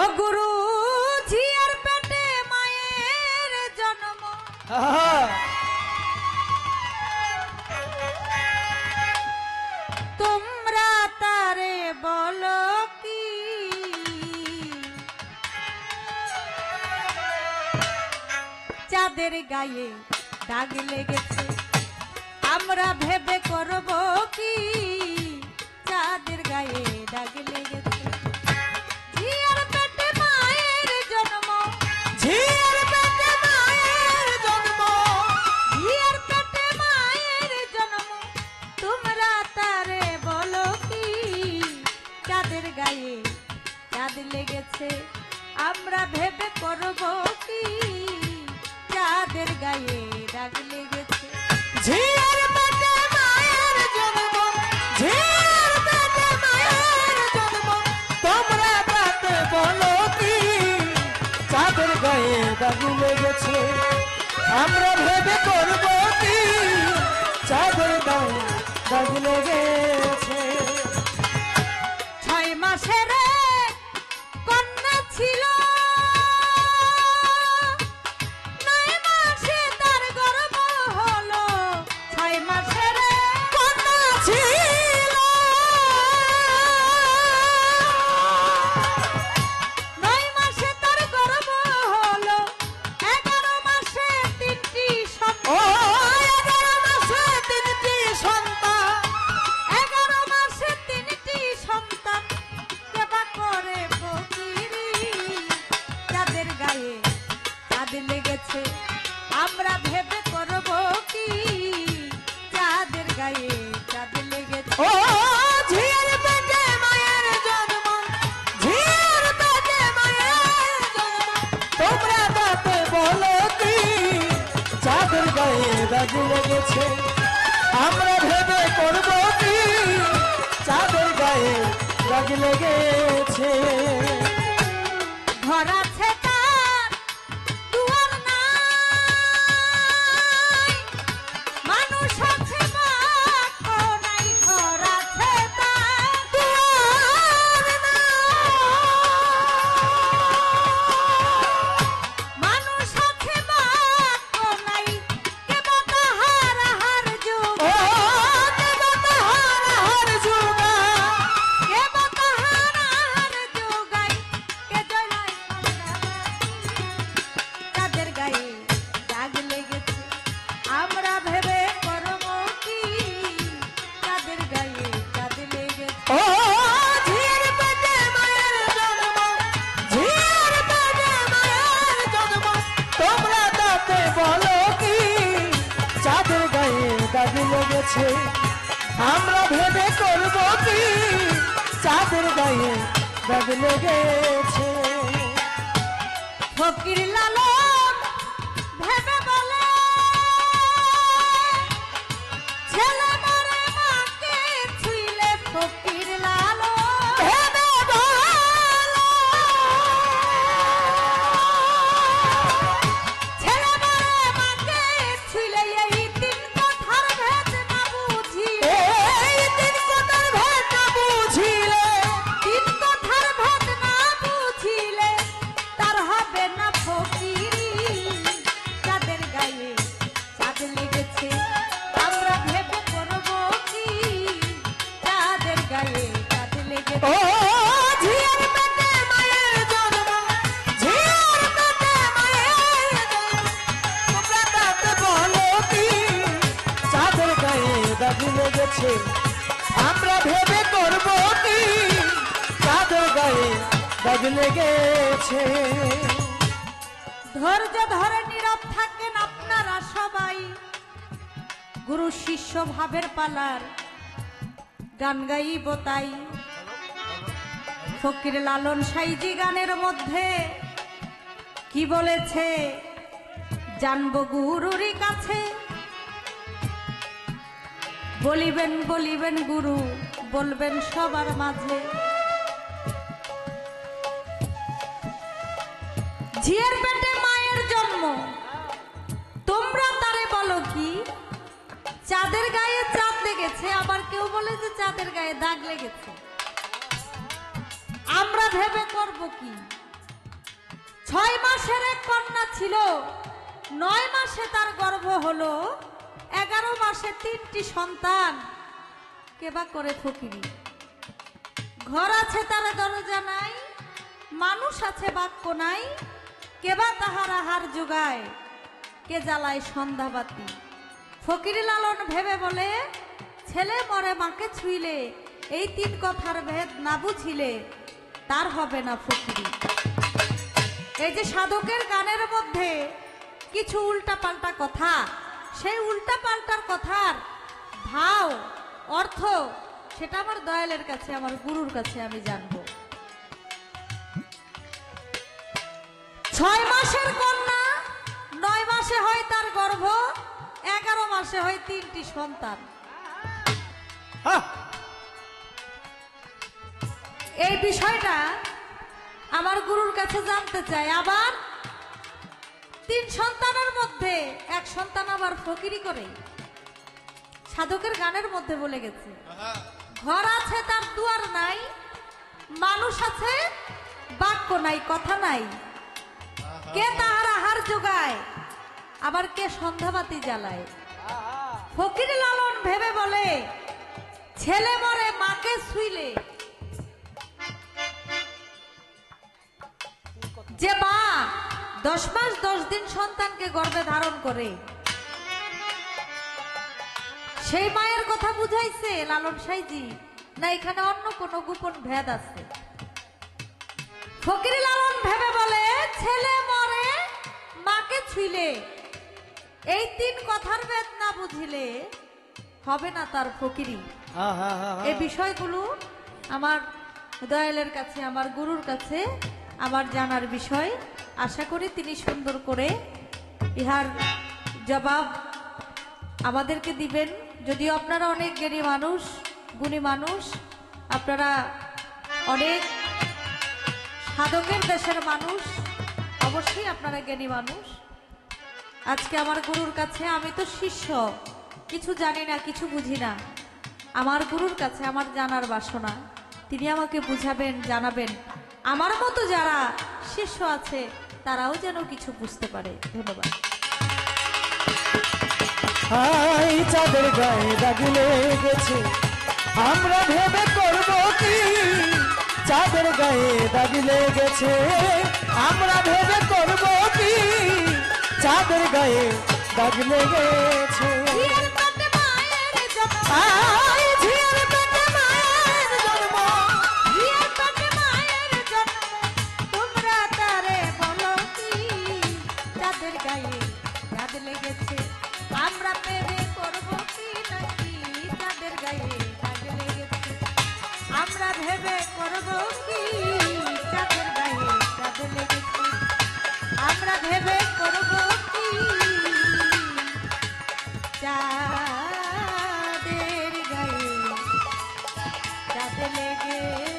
ও গুরু ঝিয়ার পেটে মায়ের জন্ম তোমরা তারে বলো কি চাঁদের গায়ে দাগ লেগেছে আমরা ভেবে করব কি চাঁদের গায়ে দাগ লেগেছে ঝিয়ার পেটে মায়ের জন্ম ঝিয়ার পেটে মায়ের জন্ম ঝিয়ার পেটে মায়ের জন্ম তোমরা তারে বলো কি চাঁদের গায়ে চাঁদ লেগেছে আমরা ভেবে করব কি চাঁদের গায়ে দাগ লেগেছে ঝিয়ার পেটে মায়ের জন্ম ঝিয়ার পেটে মায়ের জন্ম তোমরা তাতে বলো কি চাঁদের গায়ে দাগ লেগেছে আমরা ভেবে করব কি চাঁদের গায়ে দাগ লেগেছে 6 মাসের কন্যা ছিল 9 মাসে তার গর্ভ হলো 6 মাসের কন্যা ছিল 9 মাসে তার গর্ভ হলো 11 মাসে 3টি ও সন্তান 11 মাসে 3টি সন্তান 11 মাসে 3টি সন্তান কেবা করে ফকিরি চাঁদের গায়ে চাঁদ লেগেছে আমরা ভেবে করব কি চাঁদের গায়ে চাঁদ লেগেছে ও ঝিয়ার পেটে মায়ের জন্ম ঝিয়ার পেটে মায়ের জন্ম তোমরা তাতে বলো কি চাঁদের গায়ে দাগ লেগেছে আমরা ভেবে করব কি চাঁদের গায়ে দাগ লেগেছে ঘর আছে তার দুয়ার নাই মানুষ আছে বাক্য নাই ঘর আছে তার দুয়ার নাই মানুষ আছে বাক্য নাই কেবা তাহার হার যুগ ও দেবা তাহার হার যুগা কেবা তাহার হার যুগাই কে জয় চাঁদের গায়ে দাগ লেগেছে আমরা ভেবে করব কি চাঁদের গায়ে চাঁদ লেগেছে ও ঝিয়ার পেটে মায়ের জন্ম ঝিয়ার পেটে মায়ের জন্ম তোমরা তাতে বলো কি চাঁদের গায়ে দাগ লেগেছে আমরা ভেবে করব কি চাঁদের গায়ে দাগ লেগেছে ফকির লালন ভেবে বলে ছেলে মরে মাকে ছুঁইলে ফকির লালন ভেবে বলো ছেলে মরে মাকে ছুঁইলে এই 3 কথার ভেদ না বুঝিলে এই 3 কথার ভেদ না বুঝিলে 3 কথার ভেদ না বুঝিলে তার হবে না ফকিরি চাঁদের গায়ে চাঁদ লেগেছে আমরা ভেবে করব কি চাঁদের গায়ে চাঁদ লেগেছে ও ঝিয়ার পেটে মায়ের জন্ম ঝিয়ার পেটে মায়ের জন্ম তোমরা তাতে বলো কি চাঁদের গায়ে দাগ লেগেছে আমরা ভেবে করব কি চাঁদের গায়ে দাগ লেগেছে ধৈর্য ধরে নীরব থাকেন আপনারা সবাই গুরু শিষ্য ভাবের পালার গান গাইব তাই ফকির লালন সাইজি গানের মধ্যে কি বলেছে জানবো গুরুরই কাছে বলিবেন বলিবেন গুরু বলবেন সবার মাঝে ঝিয়ার পেটে মায়ের জন্ম তোমরা তারে বলো কি চাঁদের গায়ে চাঁদ লেগেছে, আবার কেউ বলে যে চাঁদের গায়ে দাগ লেগেছে। আমরা ভেবে করব কি 6 মাসের এক কন্যা ছিল, 9 মাসে তার গর্ভ হলো, 11 মাসে 3টি সন্তান। কেবা করে ফকিরি। ঘর আছে তার দরজা নাই, মানুষ আছে বাক্য নাই, কেবা তাহার আহার যোগায়, কে জ্বালায় সন্ধ্যাবাতি। ফকিরি লালন ভেবে বলে, ছেলে মরে মাকে ছুঁইলে, এই 3 কথার ভেদ না বুঝিলে তার হবে না ফকিরি। এই যে সাধকের গানের মধ্যে কিছু উল্টাপাল্টা কথা, সেই উল্টাপাল্টার কথার ভাব অর্থ সেটা আমার দয়ালের কাছে, আমার গুরুর কাছে আমি জানবো। 6 মাসের কন্যা, 9 মাসে হয় তার গর্ভ, 11 মাসে হয় 3টি সন্তান। হ্যাঁ, এই বিষয়টা আমার গুরুর কাছে জানতে চাই। আবার 3 সন্তানের মধ্যে 1 সন্তান আবার ফকিরি করে। সাধকের গানের মধ্যে বলে গেছে, ঘর আছে তার দুয়ার নাই, মানুষ আছে বাক্য নাই, কথা নাই, কে তাহার আহার যোগায়, আবার কে সন্ধ্যাবাতি জ্বালায়। ফকির লালন ভেবে বলে, ছেলে মরে মাকে ছুঁইলে, যে মা 10 মাস 10 দিন সন্তানকে গর্ভে ধারণ করে, সেই মায়ের কথা বুঝাইছে লালন সাইজি, না এখানে অন্য কোনো গোপন ভেদ আছে? ফকির লালন ভেবে বলে, ছেলে মরে মাকে ছুঁইলে, এই 3 কথার ভেদ না বুঝিলে হবে না তার ফকিরি। এই বিষয়গুলো আমার দয়ালের কাছে, আমার গুরুর কাছে আমার জানার বিষয়। আশা করি তিনি সুন্দর করে ইহার জবাব আমাদেরকে দিবেন। যদিও আপনারা অনেক জ্ঞানী মানুষ, গুণী মানুষ, আপনারা অনেক সাধকের দেশের মানুষ, অবশ্যই আপনারা জ্ঞানী মানুষ। আজকে আমার গুরুর কাছে, আমি তো শিষ্য, কিছু জানি না, কিছু বুঝি না। আমার গুরুর কাছে আমার জানার বাসনা, তিনি আমাকে বুঝাবেন, জানাবেন। আমার মতো যারা শিষ্য আছে তারাও যেন কিছু বুঝতে পারে। ধন্যবাদ। হাই চাঁদের গায়ে দাগ লেগেছে, আমরা ভেবে করব কি? চাঁদের গায়ে দাগ লেগেছে, আমরা ভেবে করব কি? চাঁদের গায়ে দাগ লেগেছে। আই ঝিয়ের পেটে মায়ের জন্ম, ঝিয়ের পেটে মায়ের জন্ম, তোমরা তারে বলো কি? চাঁদের গায়ে দাগ লেগেছে, আমরা ভেবে করব কি নাকি? চাঁদের গায়ে দাগ লেগেছে, আমরা ভেবে করব কি? চাঁদের গায়ে দাগ লেগেছে, আমরা ভেবে করব কি? চাঁদের গায়ে দাগ লেগেছে।